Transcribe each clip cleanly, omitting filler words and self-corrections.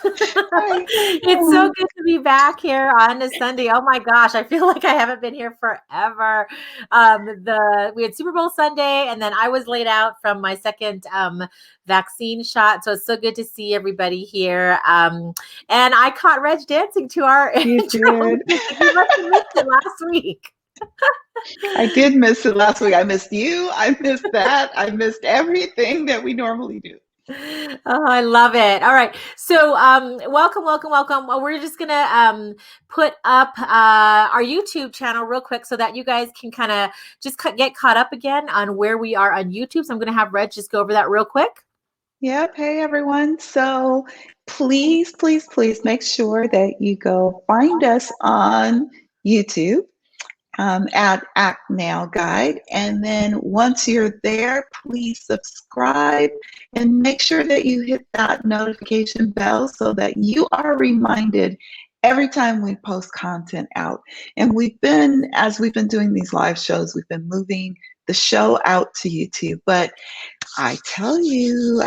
Hi. It's so good to be back here on a Sunday. Oh my gosh, I feel like I haven't been here forever. We had Super Bowl Sunday, and then I was laid out from my second vaccine shot. So it's so good to see everybody here. And I caught Reg dancing to our You intro did. music. You must have missed it last week. I did miss it last week. I missed you. I missed that. I missed everything that we normally do. Oh, I love it. All right. So, welcome. We're just going to put up our YouTube channel real quick so that you guys can kind of just get caught up again on where we are on YouTube. So I'm going to have Reg just go over that real quick. Yep. Hey, everyone. So please, please, please make sure that you go find us on YouTube. At Act Now Guide. And then once you're there, please subscribe and make sure that you hit that notification bell so that you are reminded every time we post content out. And as we've been doing these live shows, we've been moving the show out to YouTube. But I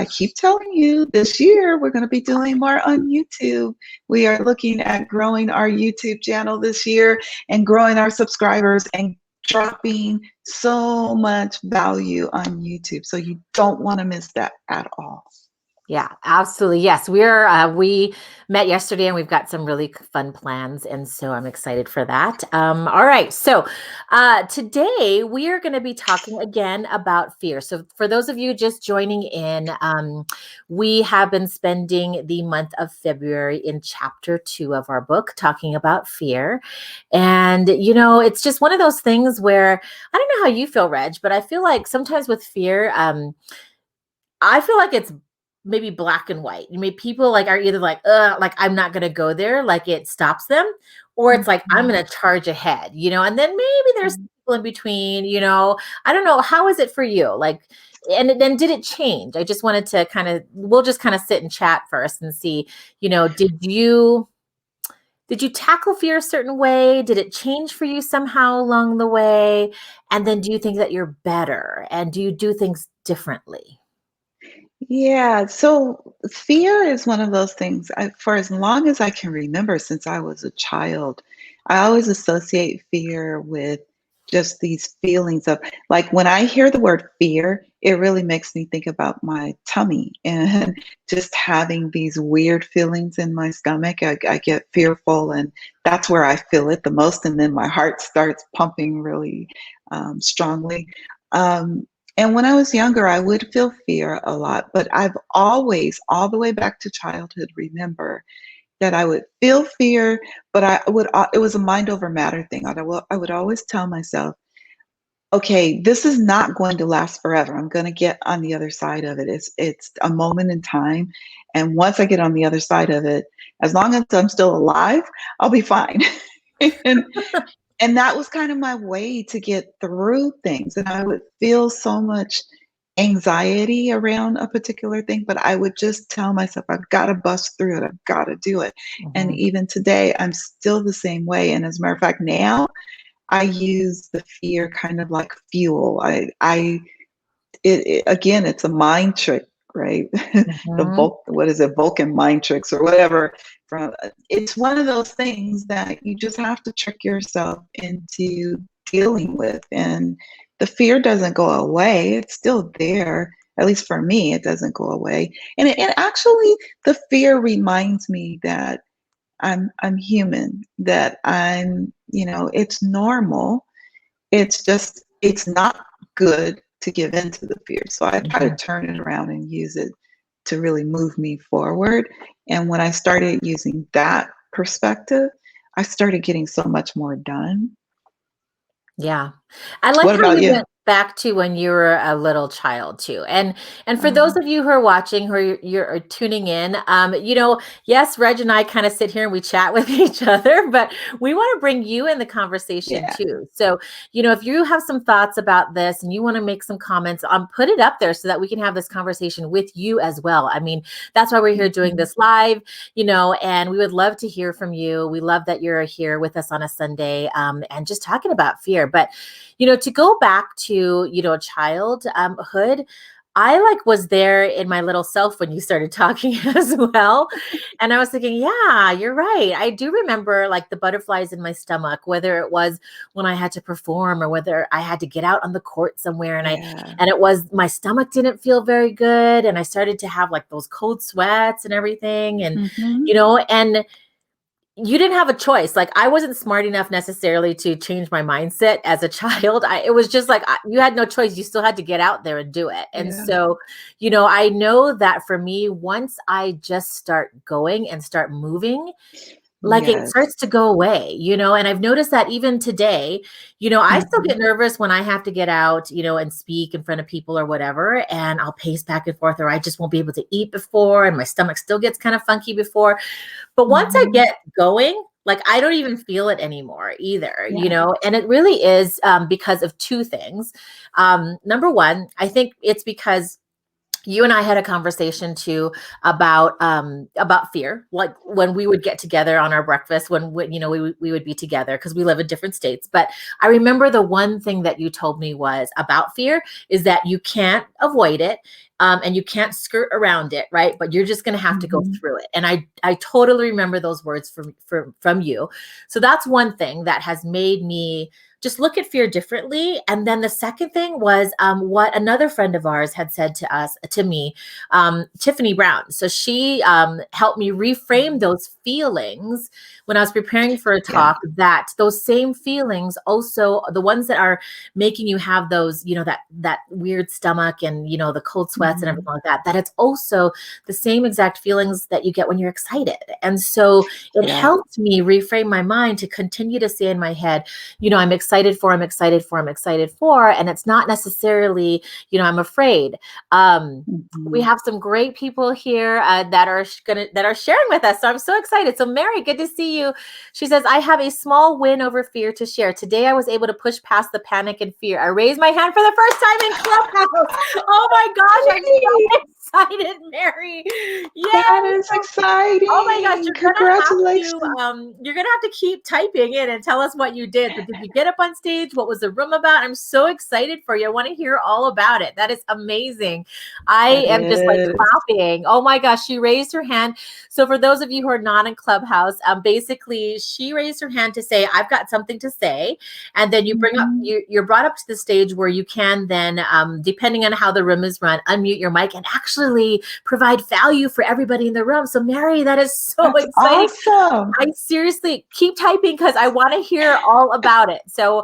keep telling you, this year we're going to be doing more on YouTube. We are looking at growing our YouTube channel this year and growing our subscribers and dropping so much value on YouTube. So you don't want to miss that at all. Yeah, absolutely. Yes, we met yesterday and we've got some really fun plans, and so I'm excited for that. All right, so today we are going to be talking again about fear. So for those of you just joining in, we have been spending the month of February in chapter 2 of our book talking about fear, and it's just one of those things where I don't know how you feel, Reg, but I feel like sometimes with fear, I feel like it's maybe black and white. You mean people are either like I'm not gonna go there, like it stops them, or it's like I'm gonna charge ahead, and then maybe there's people in between, I don't know. How is it for you? And then did it change? I just wanted to we'll just kind of sit and chat first and see, did you tackle fear a certain way? Did it change for you somehow along the way? And then do you think that you're better? And do you do things differently? Yeah, so fear is one of those things. For as long as I can remember, since I was a child, I always associate fear with just these feelings of, like, when I hear the word fear, it really makes me think about my tummy and just having these weird feelings in my stomach. I get fearful, and that's where I feel it the most. And then my heart starts pumping really strongly. Um, and when I was younger, I would feel fear a lot, but I've always, all the way back to childhood, remember that I would feel fear, but it was a mind over matter thing. I would always tell myself, okay, this is not going to last forever. I'm going to get on the other side of it. It's a moment in time. And once I get on the other side of it, as long as I'm still alive, I'll be fine. and and that was kind of my way to get through things. And I would feel so much anxiety around a particular thing, but I would just tell myself, I've got to bust through it. I've got to do it. And even today, I'm still the same way. And as a matter of fact, now I use the fear kind of like fuel. Again, it's a mind trick, right? What is it, Vulcan mind tricks or whatever. It's one of those things that you just have to trick yourself into dealing with, and the fear doesn't go away. It's still there. At least for me, it doesn't go away. And actually, the fear reminds me that I'm human. That it's normal. It's not good to give in to the fear. So I try to turn it around and use it to really move me forward. And when I started using that perspective, I started getting so much more done. Yeah. I like What how about you you? went back to when you were a little child too. And for those of you who are watching, you're tuning in, yes, Reg and I kind of sit here and we chat with each other, but we want to bring you in the conversation too. So, if you have some thoughts about this and you want to make some comments, put it up there so that we can have this conversation with you as well. I mean, that's why we're here doing this live, and we would love to hear from you. We love that you're here with us on a Sunday, and just talking about fear. But, to go back to, childhood, I like was there in my little self when you started talking as well. And I was thinking, yeah, you're right. I do remember like the butterflies in my stomach, whether it was when I had to perform or whether I had to get out on the court somewhere Yeah. and it was my stomach didn't feel very good and I started to have like those cold sweats and everything and Hmm. and you didn't have a choice. Like I wasn't smart enough necessarily to change my mindset as a child. It was just like you had no choice. You still had to get out there and do it. And Yeah. so, I know that for me, once I just start going and start moving, like it Yes. starts to go away, and I've noticed that even today, I still Hmm. get nervous when I have to get out, and speak in front of people or whatever, and I'll pace back and forth, or I just won't be able to eat before, and my stomach still gets kind of funky before. But once I Hmm. get going, like I don't even feel it anymore either, Yeah. and it really is because of two things. Number one, I think it's because you and I had a conversation too about fear, like when we would get together on our breakfast, when we would be together because we live in different states. But I remember the one thing that you told me was about fear is that you can't avoid it, and you can't skirt around it, right? But you're just going to have to go Hmm. through it. And I totally remember those words from you. So that's one thing that has made me just look at fear differently. And then the second thing was what another friend of ours had said to me, Tiffany Brown. So she helped me reframe those feelings when I was preparing for a Yeah. talk, that those same feelings, also the ones that are making you have those, that weird stomach and, the cold sweats and Hmm. everything like that, that it's also the same exact feelings that you get when you're excited. And so it Yeah. helped me reframe my mind to continue to say in my head, I'm excited for, I'm excited for, I'm excited for. And it's not necessarily, I'm afraid. We Hmm. have some great people here that are sharing with us. So I'm so excited. So Mary, good to see you. She says, I have a small win over fear to share. Today I was able to push past the panic and fear. I raised my hand for the first time in Clubhouse. Oh my gosh, I'm Yay! so excited, Mary. That Yay. is Oh my gosh, exciting. Congratulations. you're gonna have to keep typing in and tell us what you did. So did you get up on stage? What was the room about? I'm so excited for you. I want to hear all about it. That is amazing. I That am just like is. clapping. Oh my gosh, she raised her hand. So for those of you who are not in Clubhouse, basically she raised her hand to say, I've got something to say. And then Mhm. you're brought up to the stage where you can then, depending on how the room is run, unmute your mic and actually provide value for everybody in the room. So Mary, that is so That's exciting. awesome. I seriously keep typing because I want to hear all about it. So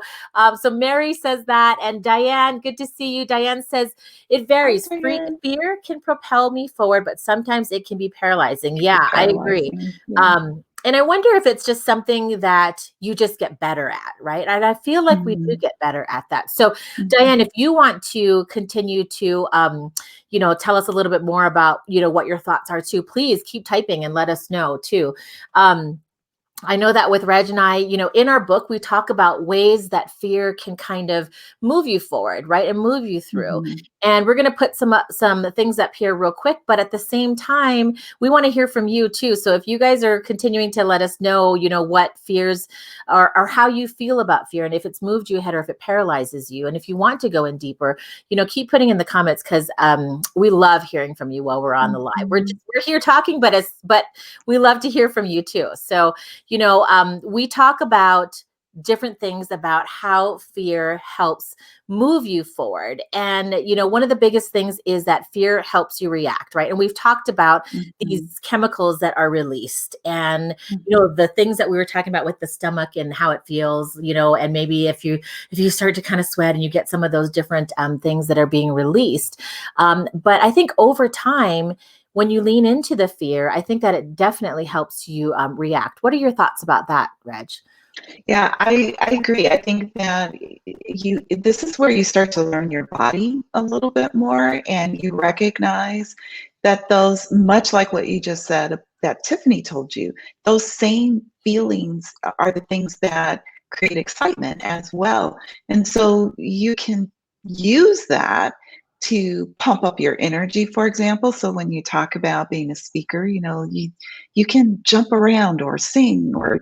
Mary says that, and Diane, good to see you. Diane says it Hi, varies. Diane. Fear can propel me forward, but sometimes it can be paralyzing. Be Yeah, I agree. paralyzing. Yeah. And I wonder if it's just something that you just get better at, right? And I feel like we do Mhm. get better at that. So, Mhm. Diane, if you want to continue to, tell us a little bit more about, what your thoughts are too, please keep typing and let us know too. Um, I know that with Reg and I, in our book, we talk about ways that fear can kind of move you forward, right? And move you through. Mhm. And we're going to put some things up here real quick, but at the same time, we want to hear from you too. So if you guys are continuing to let us know, what fears or how you feel about fear and if it's moved you ahead or if it paralyzes you. And if you want to go in deeper, keep putting in the comments because we love hearing from you while we're on the live. Mhm. We're here talking, but we love to hear from you too. So we talk about different things about how fear helps move you forward. And, one of the biggest things is that fear helps you react, right? And we've talked about these Mhm. chemicals that are released and, Mhm. the things that we were talking about with the stomach and how it feels, and maybe if you start to kind of sweat and you get some of those different things that are being released. But I think over time, when you lean into the fear, I think that it definitely helps you react. What are your thoughts about that, Reg? Yeah, I agree. I think that this is where you start to learn your body a little bit more and you recognize that those, much like what you just said that Tiffany told you, those same feelings are the things that create excitement as well. And so you can use that to pump up your energy, for example. So when you talk about being a speaker, you can jump around or sing or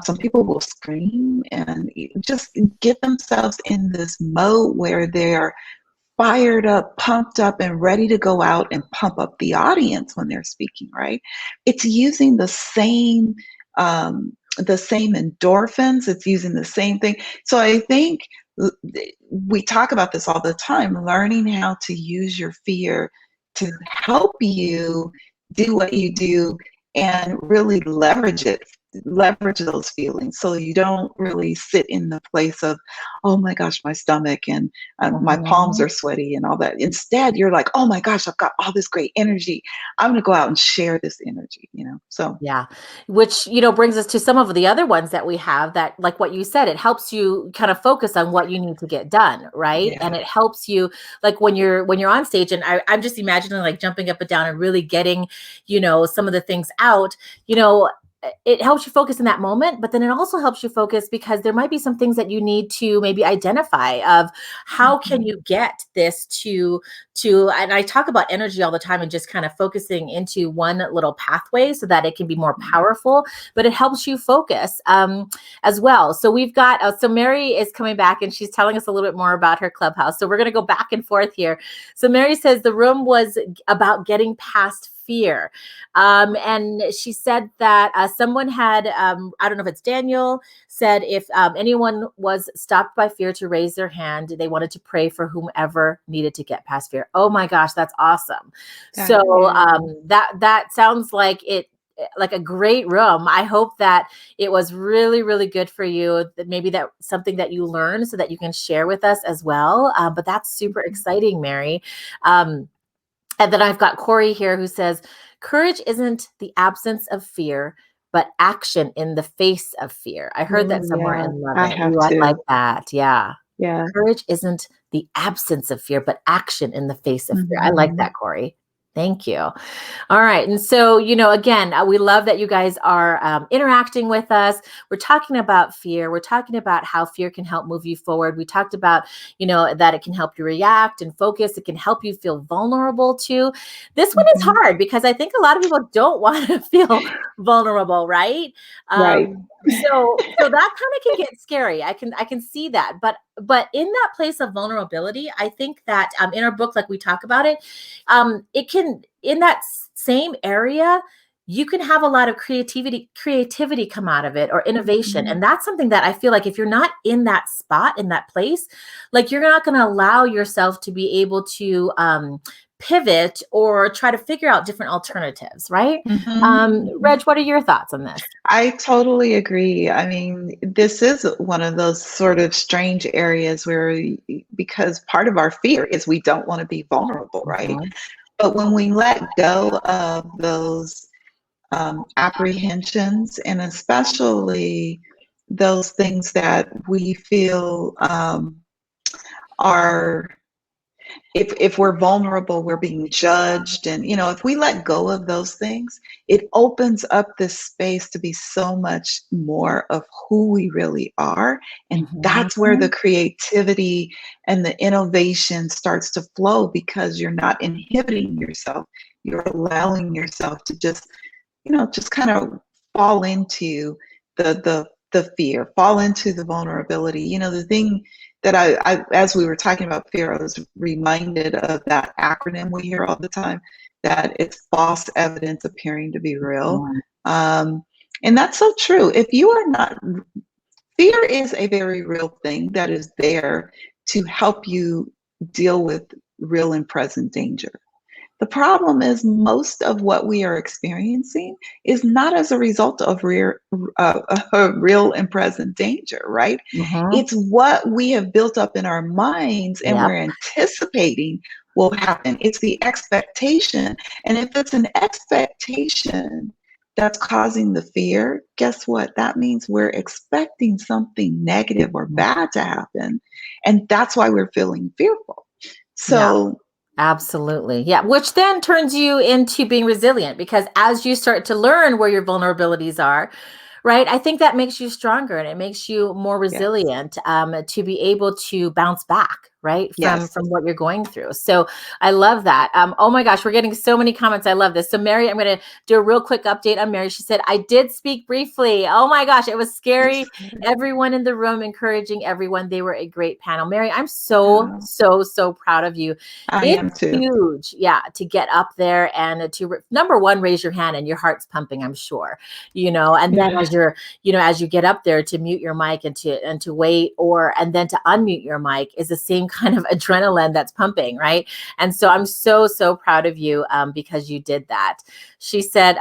some people will scream and just get themselves in this mode where they're fired up, pumped up, and ready to go out and pump up the audience when they're speaking, right? It's using the same endorphins. It's using the same thing. So I think we talk about this all the time, learning how to use your fear to help you do what you do and really leverage those feelings so you don't really sit in the place of, oh my gosh, my stomach and my palms Mhm. are sweaty and all that. Instead, you're like, oh my gosh, I've got all this great energy. I'm going to go out and share this energy, So, Yeah. Which, brings us to some of the other ones that we have that, like what you said, it helps you kind of focus on what you need to get done. Right. And yeah. it helps you, like when you're on stage, and I'm just imagining like jumping up and down and really getting, some of the things out, you know, it helps you focus in that moment, but then it also helps you focus because there might be some things that you need to maybe identify of how can Mhm. you get this to, and I talk about energy all the time and just kind of focusing into one little pathway so that it can be more powerful, but it helps you focus as well. So we've got, so Mary is coming back and she's telling us a little bit more about her clubhouse. So we're going to go back and forth here. So Mary says the room was about getting past fear. And she said that someone had, I don't know if it's Daniel, said if anyone was stopped by fear to raise their hand, they wanted to pray for whomever needed to get past fear. Oh my gosh, that's awesome. So Yeah. that sounds like a great room. I hope that it was really, really good for you. That maybe that something that you learned so that you can share with us as well. But that's super exciting, Mary. And then I've got Corey here who says, courage isn't the absence of fear, but action in the face of fear. I heard Oh, that somewhere yeah. and love I it. have Ooh, I like to. that. Yeah. Yeah. Courage isn't the absence of fear, but action in the face of fear. I like Mhm. that, Corey. Thank you. All right. And so, again, we love that you guys are interacting with us. We're talking about fear. We're talking about how fear can help move you forward. We talked about, that it can help you react and focus. It can help you feel vulnerable too. This one is Mhm. hard because I think a lot of people don't want to feel vulnerable, right? Right. So that kind of can get scary. I can see that. But in that place of vulnerability, I think that in our book, like we talk about it, it can in that same area you can have a lot of creativity come out of it or innovation, Mhm. and that's something that I feel like if you're not in that spot, in that place, like you're not going to allow yourself to be able to pivot or try to figure out different alternatives, right? Mhm. Reg, Mhm. what are your thoughts on this? I totally agree. I mean, this is one of those sort of strange areas where, because part of our fear is we don't want to be vulnerable, right? Mhm. But when we let go of those apprehensions, and especially those things that we feel are, if we're vulnerable, we're being judged. And, if we let go of those things, it opens up this space to be so much more of who we really are. And that's where the Mhm. creativity and the innovation starts to flow, because you're not inhibiting yourself. You're allowing yourself to just kind of fall into the fear, fall into the vulnerability. The thing that as we were talking about fear, I was reminded of that acronym we hear all the time, that it's false evidence appearing to be real. Mhm. Um, and that's so true. If you are not, fear is a very real thing that is there to help you deal with real and present danger. The problem is most of what we are experiencing is not as a result of real and present danger, right? Mhm. It's what we have built up in our minds and Yep. we're anticipating will happen. It's the expectation. And if it's an expectation that's causing the fear, guess what? That means we're expecting something negative or bad to happen. And that's why we're feeling fearful. Yeah. So, Absolutely. Yeah. Which then turns you into being resilient because as you start to learn where your vulnerabilities are, right, I think that makes you stronger and it makes you more yes. resilient to be able to bounce back. right? From Yes. what you're going through. So I love that. Oh my gosh, we're getting so many comments. I love this. So Mary, I'm going to do a real quick update on Mary. She said, I did speak briefly. Oh my gosh, it was scary. Everyone in the room encouraging everyone. They were a great panel. Mary, I'm so, Oh, so, so proud of you. I It's am too. huge, yeah, to get up there and to number one, raise your hand and your heart's pumping, I'm sure, and then Yeah. as you get up there to mute your mic and to wait and then to unmute your mic is the same kind of adrenaline that's pumping, right? And so I'm so, so proud of you because you did that. She said,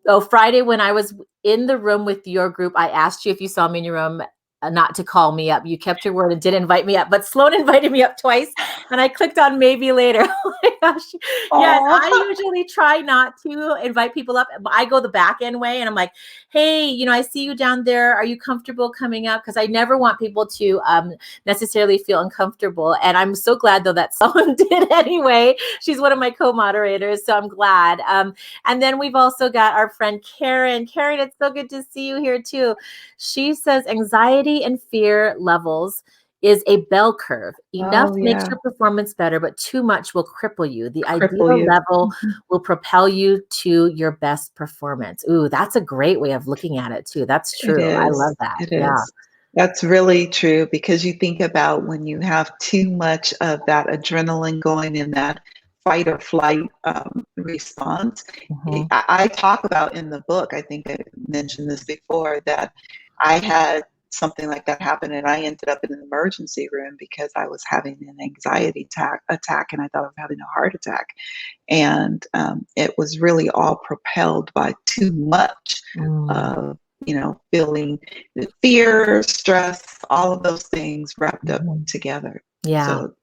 oh, Friday when I was in the room with your group, I asked you if you saw me in your room not to call me up. You kept your word and did invite me up, but Sloan invited me up twice and I clicked on maybe later. Oh my gosh. Yes, Oh, I usually try not to invite people up. I go the back end way and I'm like, hey, I see you down there. Are you comfortable coming up? Because I never want people to necessarily feel uncomfortable. And I'm so glad though that someone did anyway. She's one of my co-moderators, so I'm glad. And then we've also got our friend Karen. Karen, it's so good to see you here too. She says anxiety and fear levels is a bell curve. Enough oh makes yeah. your performance better, but too much will cripple you. The Cripple ideal you. level Mhm. will propel you to your best performance. Ooh, that's a great way of looking at it too. That's It true. I love is. that. It Yeah. is. That's really true because you think about when you have too much of that adrenaline going in that fight or flight response. Mhm. I talk about in the book, I think I mentioned this before, that I had something like that happen and I ended up in an emergency room because I was having an anxiety attack and I thought I was having a heart attack. And it was really all propelled by too much Mm, of, feeling the fear, stress, all of those things wrapped up mhm. together. Yeah. So,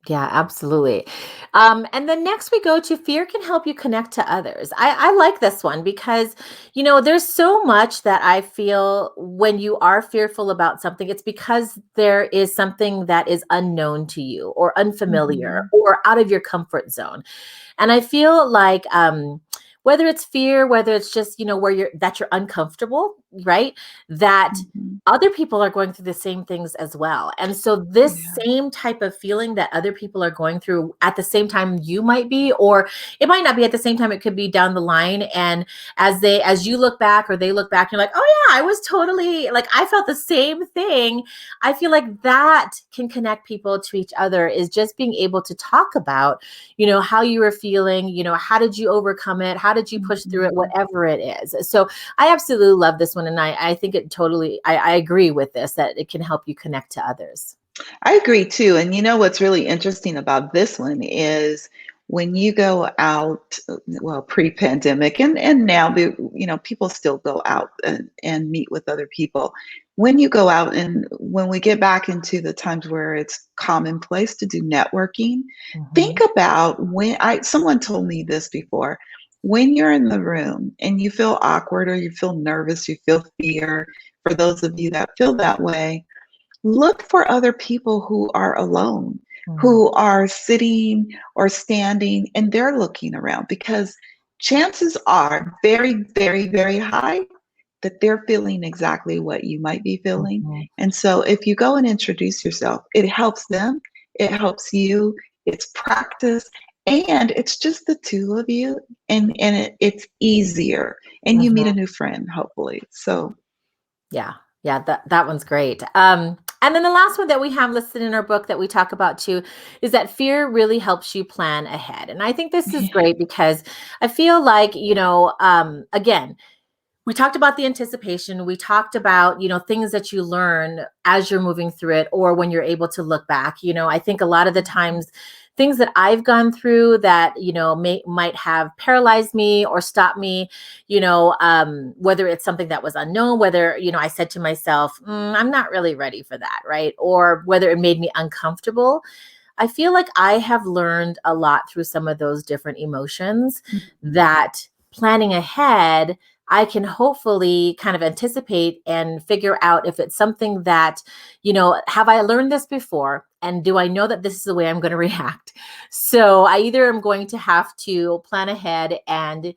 Yeah, absolutely. And then next we go to fear can help you connect to others. I like this one because, there's so much that I feel when you are fearful about something, it's because there is something that is unknown to you or unfamiliar mhm, or out of your comfort zone. And I feel like whether it's fear, whether it's just, where you're uncomfortable, right? That mhm, other people are going through the same things as well. And so this yeah, same type of feeling that other people are going through at the same time you might be, or it might not be at the same time, it could be down the line. And as you look back or they look back, you're like, oh yeah, I was totally like, I felt the same thing. I feel like that can connect people to each other is just being able to talk about how you were feeling, how did you overcome it? How did you push through it? mhm. Whatever it is. So I absolutely love this one. And I think it totally, I agree with this, that it can help you connect to others. I agree too. And you know what's really interesting about this one is when you go out, well, pre-pandemic and now, people still go out and meet with other people. When you go out and when we get back into the times where it's commonplace to do networking, think Mhm, about someone told me this before. When you're in the room and you feel awkward or you feel nervous, you feel fear, for those of you that feel that way, look for other people who are alone, mm, who are sitting or standing and they're looking around because chances are very, very, very high that they're feeling exactly what you might be feeling. mhm, And so if you go and introduce yourself, it helps them, it helps you, it's practice, and it's just the two of you and it's easier and you meet a mhm. new friend hopefully. So Yeah. Yeah, that one's great. And then the last one that we have listed in our book that we talk about too is that fear really helps you plan ahead. And I think this is great because I feel like, again, we talked about the anticipation. We talked about, things that you learn as you're moving through it or when you're able to look back. I think a lot of the times things that I've gone through that, might have paralyzed me or stopped me, whether it's something that was unknown, whether, I said to myself, I'm not really ready for that. Right. Or whether it made me uncomfortable. I feel like I have learned a lot through some of those different emotions that planning ahead, I can hopefully kind of anticipate and figure out if it's something that, have I learned this before? And do I know that this is the way I'm going to react? So I either am going to have to plan ahead and,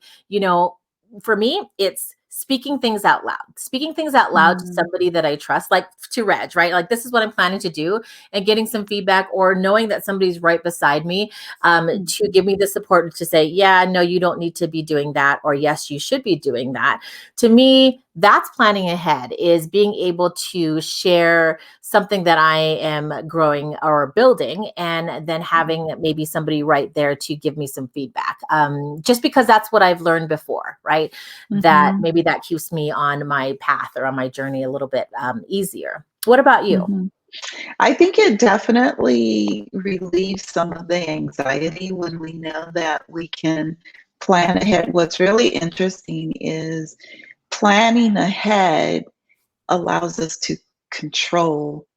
for me, it's speaking things out loud to Mm, somebody that I trust, like to Reg, right? Like, this is what I'm planning to do, and getting some feedback, or knowing that somebody's right beside me, to give me the support to say, yeah, no, you don't need to be doing that, or yes, you should be doing that. To me, that's planning ahead, is being able to share something that I am growing or building, and then having maybe somebody right there to give me some feedback. Just because that's what I've learned before, right? That mhm, maybe that keeps me on my path or on my journey a little bit easier. What about you? mhm. I think it definitely relieves some of the anxiety when we know that we can plan ahead. What's really interesting is planning ahead allows us to control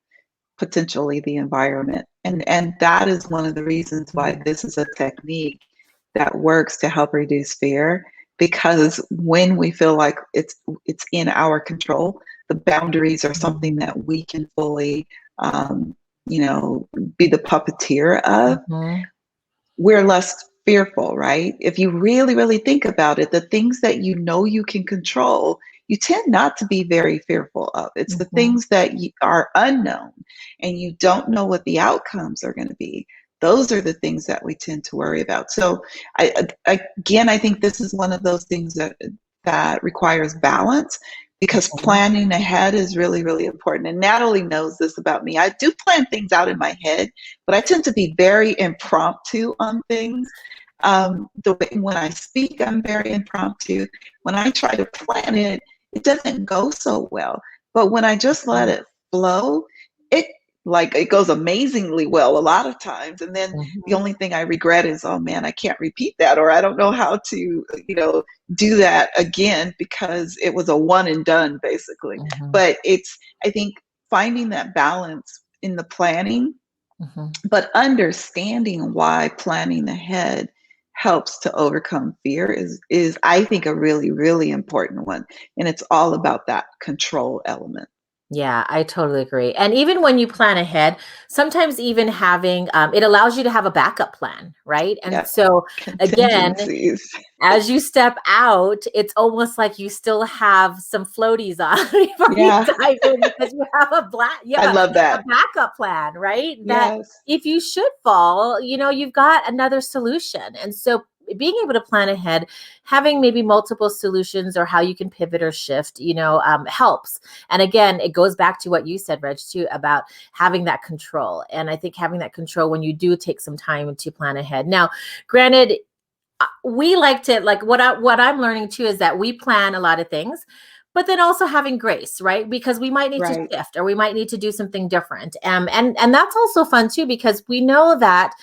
potentially the environment. And that is one of the reasons why Mhm, this is a technique that works to help reduce fear, because when we feel like it's in our control, the boundaries are something that we can fully um, you know, be the puppeteer of, mhm, we're less fearful, right? If you really, really think about it, the things that you know you can control, you tend not to be very fearful of. It's the mhm, things that are unknown and you don't know what the outcomes are going to be. Those are the things that we tend to worry about. So, again, I think this is one of those things that requires balance, because mhm, planning ahead is really, really important. And Natalie knows this about me. I do plan things out in my head, but I tend to be very impromptu on things. The way when I speak, I'm very impromptu. When I try to plan it, it doesn't go so well. But when I just let mhm, it flow, it it goes amazingly well a lot of times. And then the mhm, only thing I regret is, oh man, I can't repeat that, or I don't know how to, do that again, because it was a one and done basically. mhm, But I think, finding that balance in the planning, mhm. but understanding why planning ahead helps to overcome fear is I think a really, really important one. And it's all about that control element. Yeah, I totally agree. And even when you plan ahead, sometimes even having it allows you to have a backup plan, right? And Yeah. so again, Contingencies. as you step out, it's almost like you still have some floaties on before you Yeah. dive in, because you have you I have love a that. backup plan, right? That Yes. if you should fall, you've got another solution. And so being able to plan ahead, having maybe multiple solutions or how you can pivot or shift, helps. And again, it goes back to what you said, Reg, too, about having that control. And I think having that control when you do take some time to plan ahead. Now, granted, we like to, like, what I'm learning too is that we plan a lot of things, but then also having grace, right? Because we might need to Right. shift, or we might need to do something different. And that's also fun too, because we know that,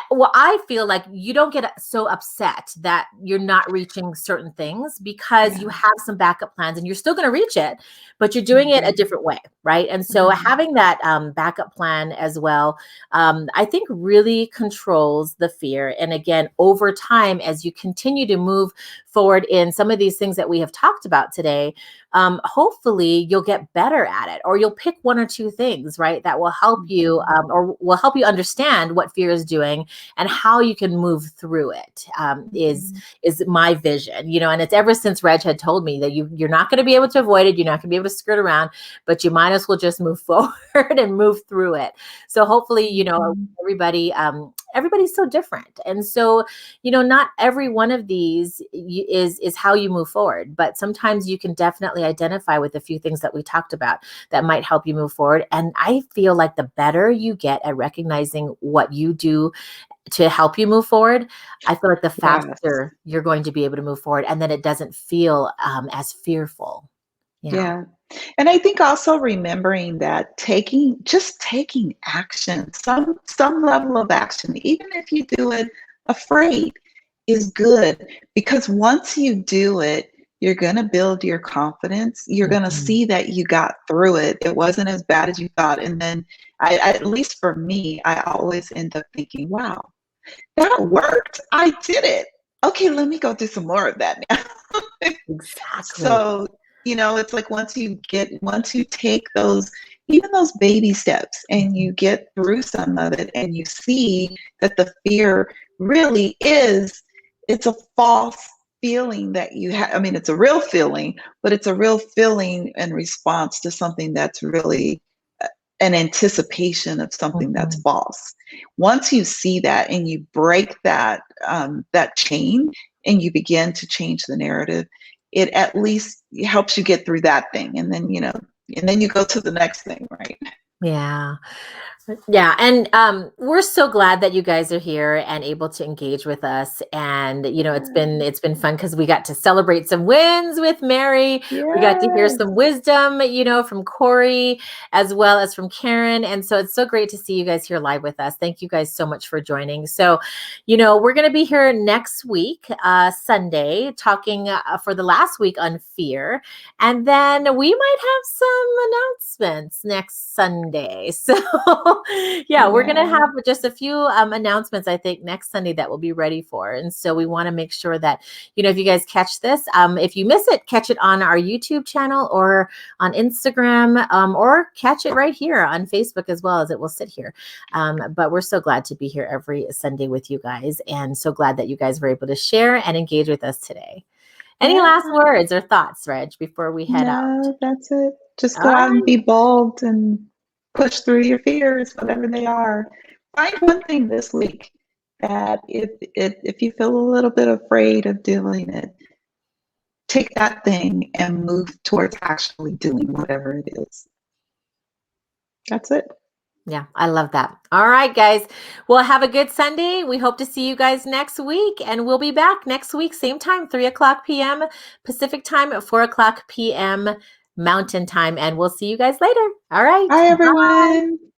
well, I feel like you don't get so upset that you're not reaching certain things, because you Yeah. have some backup plans and you're still going to reach it, but you're doing it a Mhm. different way, right? And so Mhm. having that backup plan as well, I think really controls the fear. And again, over time, as you continue to move forward in some of these things that we have talked about today, hopefully you'll get better at it, or you'll pick one or two things, right, that will help you, Mhm. or will help you understand what fear is doing and how you can move through it. Is Mhm. my vision, and it's ever since Reg had told me that you're not going to be able to avoid it, you're not going to be able to skirt around, but you might as well just move forward and move through it. So hopefully, Mhm. everybody's so different, and so not every one of these is how you move forward, but sometimes you can definitely identify with a few things that we talked about that might help you move forward. And I feel like the better you get at recognizing what you do to help you move forward, I feel like the Yes. faster you're going to be able to move forward, and then it doesn't feel as fearful. Yeah. Yeah. And I think also remembering that taking action, some level of action, even if you do it afraid, is good, because once you do it, you're going to build your confidence. You're going to Mhm. see that you got through it. It wasn't as bad as you thought. And then at least for me, I always end up thinking, wow, that worked. I did it. Okay, let me go do some more of that now. Exactly. So, it's like once you take even those baby steps, and Mhm. you get through some of it, and you see that the fear really it's a false feeling that you have. I mean, it's a real feeling, but it's a real feeling in response to something that's really an anticipation of something that's Mhm. false. Once you see that and you break that chain and you begin to change the narrative, it at least helps you get through that thing, and then you go to the next thing, right? Yeah. Yeah, and we're so glad that you guys are here and able to engage with us. And it's been fun because we got to celebrate some wins with Mary. We got to hear Yes. some wisdom, from Corey as well as from Karen. And so it's so great to see you guys here live with us. Thank you guys so much for joining. So, we're going to be here next week, Sunday, talking for the last week on fear. And then we might have some announcements next Sunday. So, yeah, we're going to Yeah. have just a few announcements, I think, next Sunday that we'll be ready for. And so we want to make sure that, if you guys catch this, if you miss it, catch it on our YouTube channel or on Instagram, or catch it right here on Facebook as well, as it will sit here. But we're so glad to be here every Sunday with you guys, and so glad that you guys were able to share and engage with us today. Any Yeah. last words or thoughts, Reg, before we head out? No, that's it. Just All go out and right. be bold and push through your fears, whatever they are. Find one thing this week that if you feel a little bit afraid of doing it, take that thing and move towards actually doing whatever it is. That's it. Yeah, I love that. All right, guys. Well, have a good Sunday. We hope to see you guys next week. And we'll be back next week, same time, 3:00 p.m. Pacific time, 4:00 p.m. Mountain time. And we'll see you guys later. All right. Bye, Bye. everyone.